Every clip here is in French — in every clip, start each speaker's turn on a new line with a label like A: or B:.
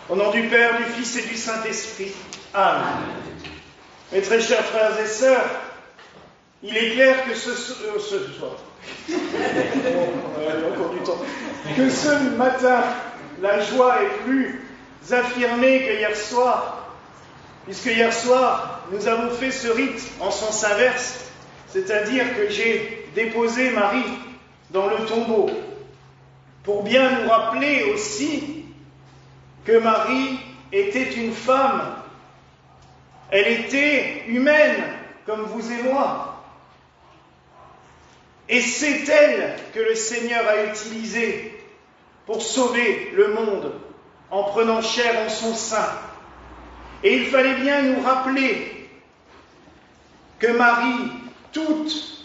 A: Au nom du Père, du Fils et du Saint-Esprit. Amen. Mes très chers frères et sœurs, il est clair que ce soir, encore du temps, que ce matin, la joie est plus affirmée que hier soir, puisque hier soir, nous avons fait ce rite en sens inverse, c'est-à-dire que j'ai déposé Marie dans le tombeau, pour bien nous rappeler aussi que Marie était une femme, elle était humaine, comme vous et moi. Et c'est elle que le Seigneur a utilisée pour sauver le monde en prenant chair en son sein. Et il fallait bien nous rappeler que Marie, toute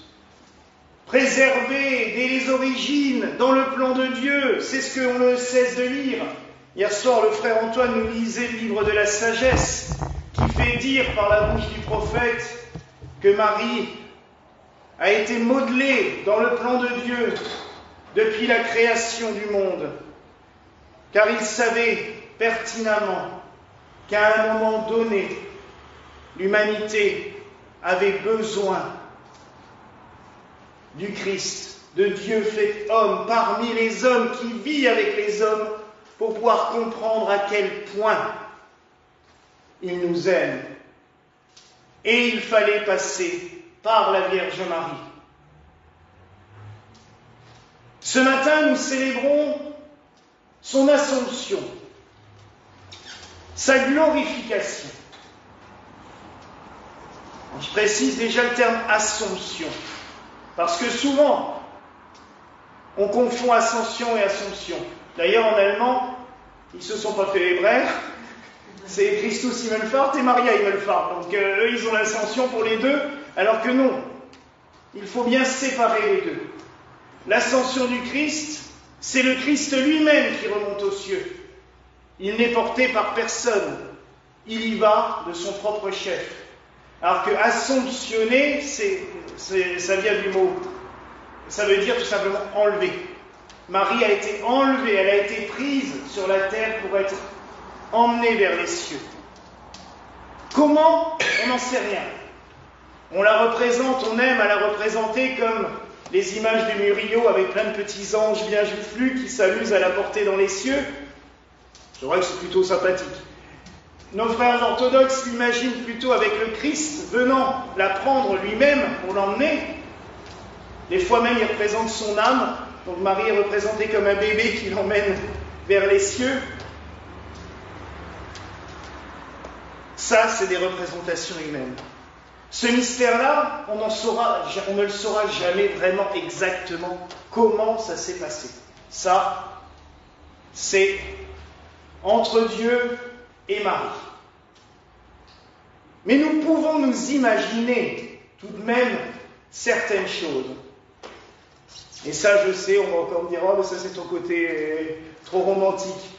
A: préservée dès les origines, dans le plan de Dieu, c'est ce qu'on ne cesse de lire. Hier soir, le frère Antoine nous lisait le livre de la sagesse, qui fait dire par la bouche du prophète que Marie a été modelée dans le plan de Dieu depuis la création du monde, car il savait pertinemment qu'à un moment donné, l'humanité avait besoin du Christ, de Dieu fait homme, parmi les hommes, qui vit avec les hommes, pour pouvoir comprendre à quel point il nous aime. Et il fallait passer par la Vierge Marie. Ce matin, nous célébrons son Assomption, sa glorification. Je précise déjà le terme Assomption, parce que souvent, on confond Ascension et Assomption. D'ailleurs, en allemand, ils ne se sont pas fait les brères. C'est Christus Himmelfahrt et Maria Himmelfahrt. Donc eux, ils ont l'ascension pour les deux, alors que non. Il faut bien séparer les deux. L'ascension du Christ, c'est le Christ lui-même qui remonte aux cieux. Il n'est porté par personne. Il y va de son propre chef. Alors que assomptionner, ça vient du mot. Ça veut dire tout simplement enlever. Marie a été enlevée, elle a été prise sur la terre pour être emmenée vers les cieux. Comment? On n'en sait rien. On la représente, on aime à la représenter comme les images du Murillo avec plein de petits anges bien joufflus qui s'amusent à la porter dans les cieux. Je crois que c'est plutôt sympathique. Nos frères orthodoxes l'imaginent plutôt avec le Christ venant la prendre lui-même pour l'emmener. Des fois même, il représente son âme. Donc Marie est représentée comme un bébé qui l'emmène vers les cieux. Ça, c'est des représentations humaines. Ce mystère-là, on ne le saura jamais vraiment exactement comment ça s'est passé. Ça, c'est entre Dieu et Marie. Mais nous pouvons nous imaginer tout de même certaines choses. Et ça, je sais, on va encore me dire « Oh, mais ça, c'est ton côté trop romantique. »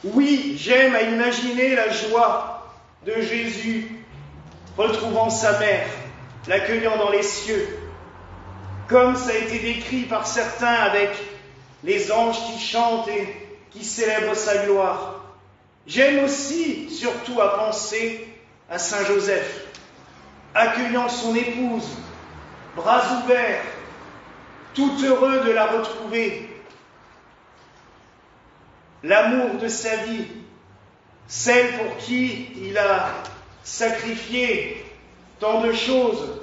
A: Oui, j'aime à imaginer la joie de Jésus retrouvant sa mère, l'accueillant dans les cieux, comme ça a été décrit par certains avec les anges qui chantent et qui célèbrent sa gloire. J'aime aussi, surtout, à penser à Saint Joseph, accueillant son épouse, bras ouverts, tout heureux de la retrouver. L'amour de sa vie, celle pour qui il a sacrifié tant de choses,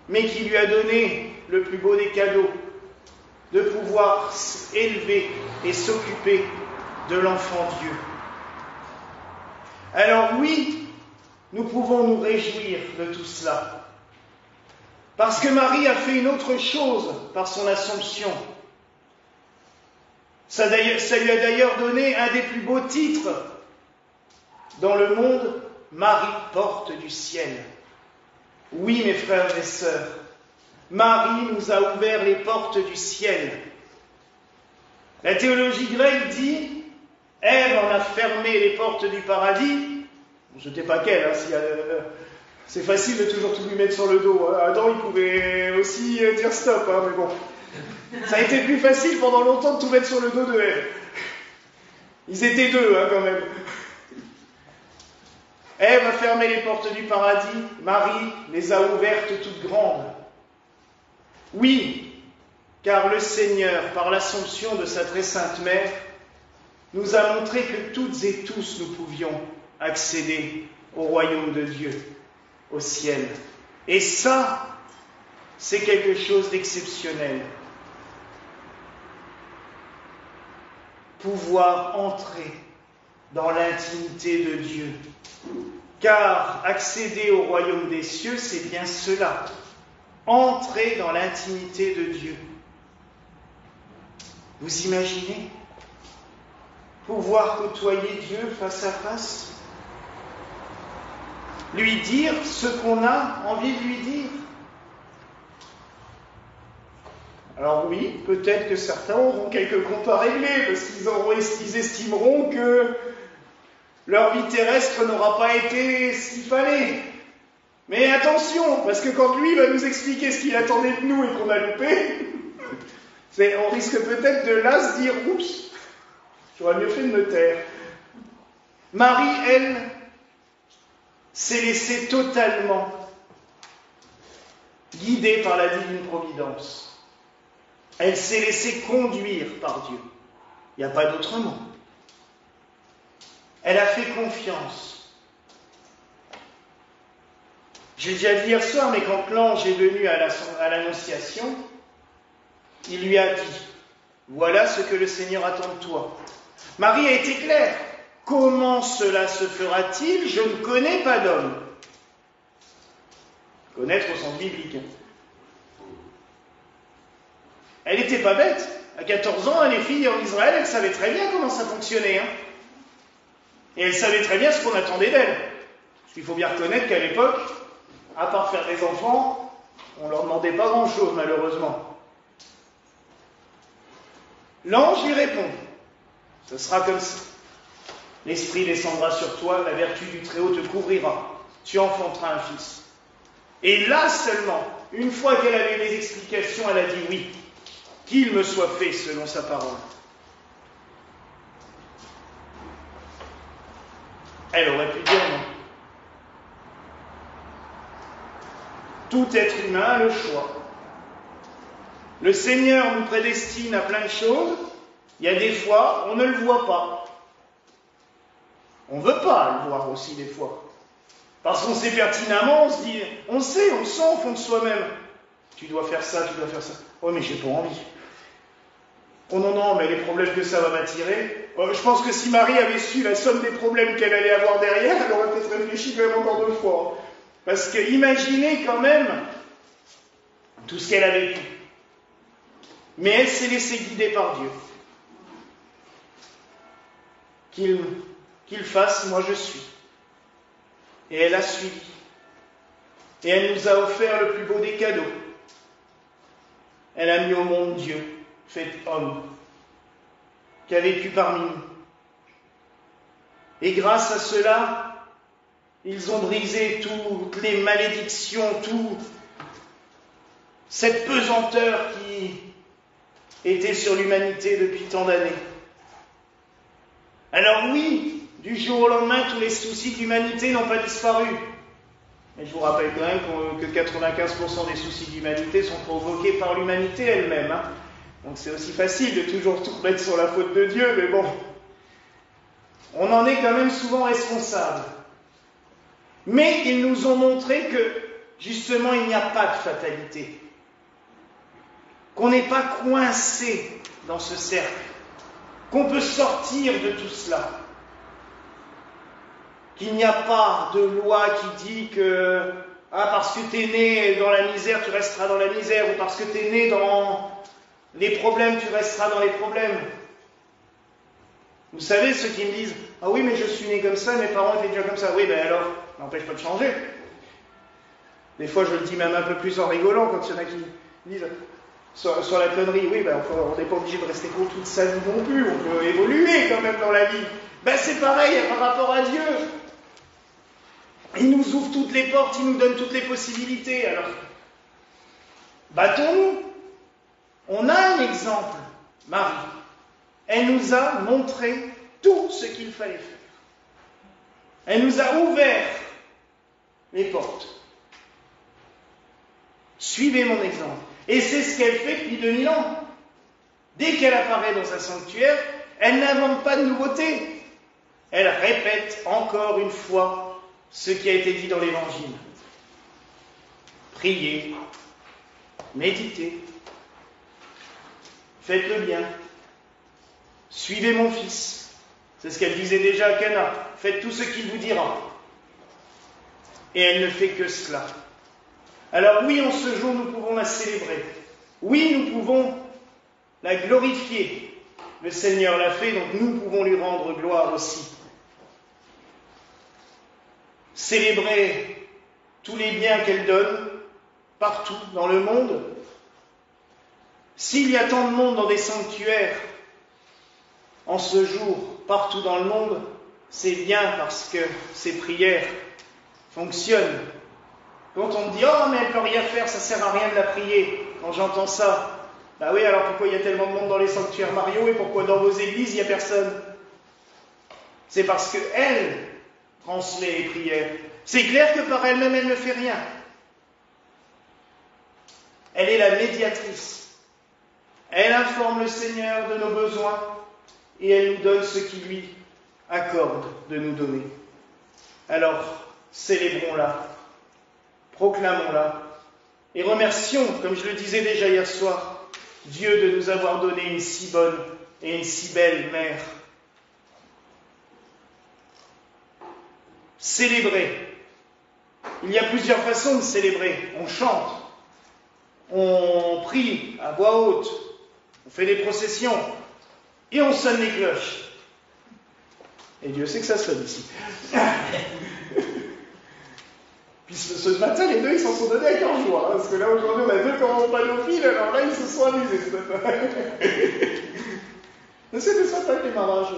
A: mais qui lui a donné le plus beau des cadeaux, de pouvoir élever et s'occuper de l'enfant Dieu. Alors oui, nous pouvons nous réjouir de tout cela. Parce que Marie a fait une autre chose par son Assomption. Ça lui a d'ailleurs donné un des plus beaux titres dans le monde, Marie, porte du ciel. Oui, mes frères et sœurs, Marie nous a ouvert les portes du ciel. La théologie grecque dit, Ève en a fermé les portes du paradis. Je ne sais pas quelle, c'est facile de toujours tout lui mettre sur le dos. Adam, il pouvait aussi dire stop, mais bon. Ça a été plus facile pendant longtemps de tout mettre sur le dos de Ève. Ils étaient deux, quand même. Ève a fermé les portes du paradis, Marie les a ouvertes toutes grandes. Oui, car le Seigneur, par l'Assomption de sa très sainte mère, nous a montré que toutes et tous nous pouvions accéder au royaume de Dieu, au ciel. Et ça, c'est quelque chose d'exceptionnel. Pouvoir entrer dans l'intimité de Dieu. Car accéder au royaume des cieux, c'est bien cela. Entrer dans l'intimité de Dieu. Vous imaginez pouvoir côtoyer Dieu face à face? Lui dire ce qu'on a envie de lui dire? Alors oui, peut-être que certains auront quelques comptes à régler, parce qu'ils estimeront que leur vie terrestre n'aura pas été ce qu'il fallait. Mais attention, parce que quand lui va nous expliquer ce qu'il attendait de nous et qu'on a loupé, on risque peut-être de là se dire « Oups, j'aurais mieux fait de me taire ». Marie, elle, s'est laissée totalement guider par la divine providence. Elle s'est laissée conduire par Dieu. Il n'y a pas d'autre mot. Elle a fait confiance. J'ai déjà dit hier soir, mais quand l'ange est venu à l'Annonciation, il lui a dit « Voilà ce que le Seigneur attend de toi. » Marie a été claire. « Comment cela se fera-t-il? Je ne connais pas d'homme. » Connaître au sens biblique. Elle n'était pas bête. À 14 ans, elle est fille en Israël, elle savait très bien comment ça fonctionnait. Et elle savait très bien ce qu'on attendait d'elle. Parce qu'il faut bien reconnaître qu'à l'époque, à part faire des enfants, on ne leur demandait pas grand-chose, malheureusement. L'ange lui répond, ce sera comme ça. L'Esprit descendra sur toi, la vertu du Très-Haut te couvrira. Tu enfanteras un fils. Et là seulement, une fois qu'elle avait les explications, elle a dit oui. Qu'il me soit fait selon sa parole. Elle aurait pu dire non. Tout être humain a le choix. Le Seigneur nous prédestine à plein de choses. Il y a des fois, on ne le voit pas. On ne veut pas le voir aussi des fois. Parce qu'on sait pertinemment, on se dit, on sait, on le sent au fond de soi-même. Tu dois faire ça, tu dois faire ça. Oh mais j'ai pas envie. Oh non, non, mais les problèmes que ça va m'attirer. Je pense que si Marie avait su la somme des problèmes qu'elle allait avoir derrière, elle aurait peut-être réfléchi quand même encore 2 fois. Parce que imaginez quand même tout ce qu'elle a vécu. Mais elle s'est laissée guider par Dieu. Qu'il fasse, moi je suis. Et elle a suivi. Et elle nous a offert le plus beau des cadeaux. Elle a mis au monde Dieu, fait homme, qui a vécu parmi nous. Et grâce à cela, ils ont brisé toutes les malédictions, toute cette pesanteur qui était sur l'humanité depuis tant d'années. Alors oui, du jour au lendemain, tous les soucis de l'humanité n'ont pas disparu. Mais je vous rappelle quand même que 95% des soucis de l'humanité sont provoqués par l'humanité elle-même. Donc c'est aussi facile de toujours tout remettre sur la faute de Dieu, mais bon, on en est quand même souvent responsable. Mais ils nous ont montré que, justement, il n'y a pas de fatalité. Qu'on n'est pas coincé dans ce cercle. Qu'on peut sortir de tout cela. Qu'il n'y a pas de loi qui dit que parce que tu es né dans la misère, tu resteras dans la misère, ou parce que tu es né dans les problèmes, tu resteras dans les problèmes. Vous savez, ceux qui me disent « Ah oui, mais je suis né comme ça, mes parents étaient déjà comme ça. » Oui, ben alors, ça n'empêche pas de changer. Des fois, je le dis même un peu plus en rigolant quand il y en a qui disent sur la connerie, oui, ben on n'est pas obligé de rester con toute sa vie non plus, on peut évoluer quand même dans la vie. Ben c'est pareil par rapport à Dieu. Il nous ouvre toutes les portes, il nous donne toutes les possibilités. Alors, battons-nous. On a un exemple, Marie. Elle nous a montré tout ce qu'il fallait faire. Elle nous a ouvert les portes. Suivez mon exemple. Et c'est ce qu'elle fait depuis 2000 ans. Dès qu'elle apparaît dans un sanctuaire, elle n'invente pas de nouveautés. Elle répète encore une fois ce qui a été dit dans l'Évangile. Priez, méditez, faites le bien, suivez mon fils. C'est ce qu'elle disait déjà à Cana. Faites tout ce qu'il vous dira. Et elle ne fait que cela. Alors oui, en ce jour, nous pouvons la célébrer. Oui, nous pouvons la glorifier. Le Seigneur l'a fait, donc nous pouvons lui rendre gloire aussi. Célébrer tous les biens qu'elle donne, partout dans le monde. S'il y a tant de monde dans des sanctuaires, en ce jour, partout dans le monde, c'est bien parce que ces prières fonctionnent. Quand on me dit « Oh, mais elle ne peut rien faire, ça ne sert à rien de la prier », quand j'entends ça, bah oui, alors pourquoi il y a tellement de monde dans les sanctuaires Mario et pourquoi dans vos églises il n'y a personne? C'est parce qu'elle transmet les prières. C'est clair que par elle-même, elle ne fait rien. Elle est la médiatrice. Elle informe le Seigneur de nos besoins et elle nous donne ce qu'il lui accorde de nous donner. Alors, célébrons-la, proclamons-la et remercions, comme je le disais déjà hier soir, Dieu de nous avoir donné une si bonne et une si belle mère. Célébrer. Il y a plusieurs façons de célébrer. On chante, on prie à voix haute, on fait des processions et on sonne les cloches. Et Dieu sait que ça sonne ici. Puis ce matin, les deux, ils s'en sont donnés à cœur joie, parce que là, aujourd'hui, on a deux campanophiles, alors là, ils se sont amusés ce matin. Mais c'était sympa le démarrage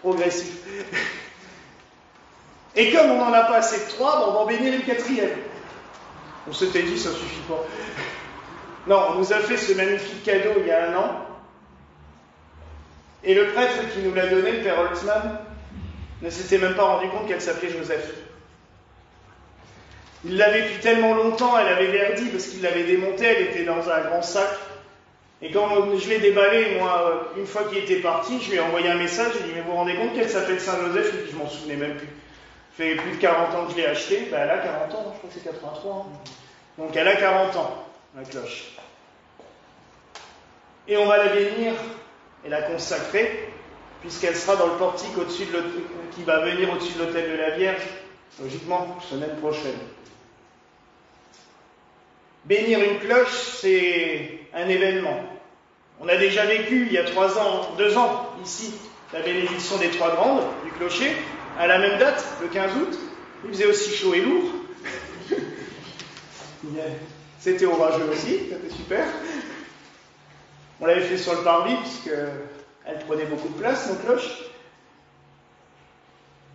A: progressif. Et comme on n'en a pas assez de trois, on va en bénir une quatrième. On s'était dit, ça suffit pas. Non, on nous a fait ce magnifique cadeau il y a 1 an. Et le prêtre qui nous l'a donné, le père Holtzmann, ne s'était même pas rendu compte qu'elle s'appelait Joseph. Il l'avait depuis tellement longtemps, elle avait verdi parce qu'il l'avait démontée, elle était dans un grand sac. Et quand je l'ai déballée, moi, une fois qu'il était parti, je lui ai envoyé un message, j'ai dit, mais vous vous rendez compte qu'elle s'appelle Saint-Joseph? Et puis je m'en souvenais même plus. Ça fait plus de 40 ans que je l'ai achetée, ben, elle a 40 ans, je crois que c'est 83 ans. Donc elle a 40 ans, la cloche. Et on va la bénir et la consacrer, puisqu'elle sera dans le portique au-dessus de qui va venir au-dessus de l'autel de la Vierge, logiquement, semaine prochaine. Bénir une cloche, c'est un événement. On a déjà vécu, il y a 2 ans, ici, la bénédiction des 3 grandes, du clocher, à la même date, le 15 août. Il faisait aussi chaud et lourd. C'était orageux aussi, c'était super. On l'avait fait sur le parvis, puisqu'elle prenait beaucoup de place, nos cloches.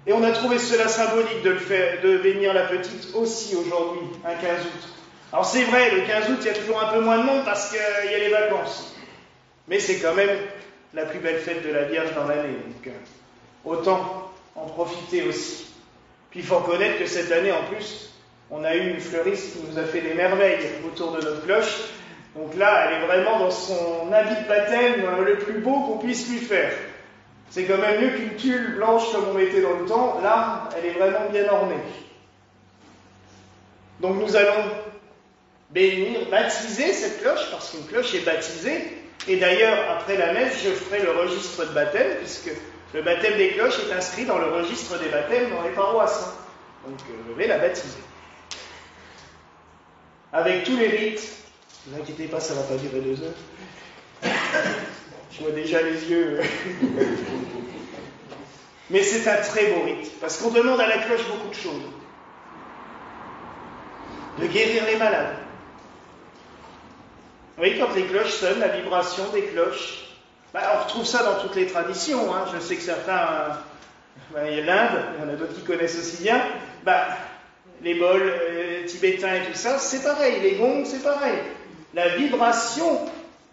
A: Et on a trouvé cela symbolique de bénir la petite aussi aujourd'hui, un 15 août. Alors c'est vrai, le 15 août, il y a toujours un peu moins de monde parce qu'il y a les vacances. Mais c'est quand même la plus belle fête de la Vierge dans l'année. Donc autant en profiter aussi. Puis il faut reconnaître que cette année, en plus, on a eu une fleuriste qui nous a fait des merveilles autour de notre cloche. Donc là, elle est vraiment dans son habit de baptême le plus beau qu'on puisse lui faire. C'est quand même mieux qu'une tulle blanche comme on mettait dans le temps. Là, elle est vraiment bien ornée. Donc nous allons bénir, baptiser cette cloche, parce qu'une cloche est baptisée. Et d'ailleurs, après la messe, je ferai le registre de baptême, puisque le baptême des cloches est inscrit dans le registre des baptêmes dans les paroisses. Donc je vais la baptiser. Avec tous les rites. Ne vous inquiétez pas, ça ne va pas durer 2 heures. Je vois déjà les yeux. Mais c'est un très beau rite, parce qu'on demande à la cloche beaucoup de choses. De guérir les malades. Vous voyez, quand les cloches sonnent, la vibration des cloches, on retrouve ça dans toutes les traditions. Je sais que certains, il y a l'Inde, il y en a d'autres qui connaissent aussi bien, les bols tibétains et tout ça, c'est pareil, les gongs, c'est pareil. La vibration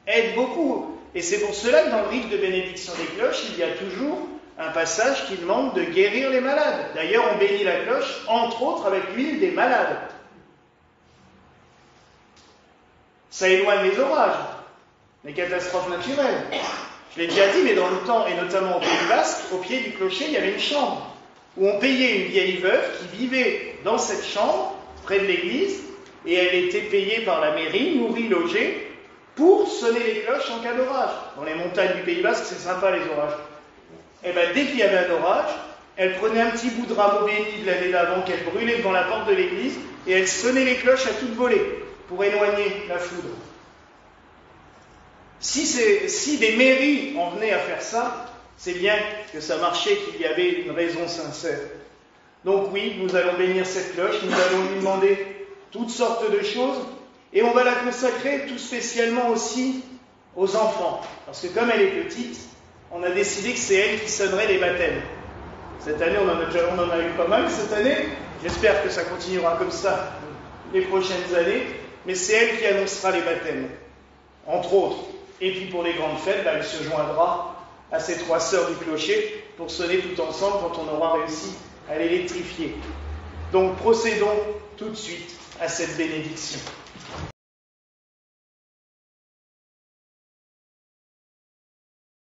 A: aide beaucoup. Et c'est pour cela que dans le rite de bénédiction des cloches, il y a toujours un passage qui demande de guérir les malades. D'ailleurs, on bénit la cloche, entre autres, avec l'huile des malades. Ça éloigne les orages, les catastrophes naturelles. Je l'ai déjà dit, mais dans le temps, et notamment au Pays Basque, au pied du clocher, il y avait une chambre où on payait une vieille veuve qui vivait dans cette chambre, près de l'église, et elle était payée par la mairie, nourrie, logée, pour sonner les cloches en cas d'orage. Dans les montagnes du Pays Basque, c'est sympa les orages. Et bien, dès qu'il y avait un orage, elle prenait un petit bout de rameau béni de l'année d'avant qu'elle brûlait devant la porte de l'église, et elle sonnait les cloches à toute volée, pour éloigner la foudre. Si des mairies en venaient à faire ça, c'est bien que ça marchait, qu'il y avait une raison sincère. Donc oui, nous allons bénir cette cloche, nous allons lui demander toutes sortes de choses, et on va la consacrer tout spécialement aussi aux enfants. Parce que comme elle est petite, on a décidé que c'est elle qui sonnerait les baptêmes. Cette année, on en a eu pas mal cette année. J'espère que ça continuera comme ça les prochaines années. Mais c'est elle qui annoncera les baptêmes, entre autres. Et puis pour les grandes fêtes, elle se joindra à ces 3 sœurs du clocher pour sonner tout ensemble quand on aura réussi à l'électrifier. Donc procédons tout de suite à cette bénédiction.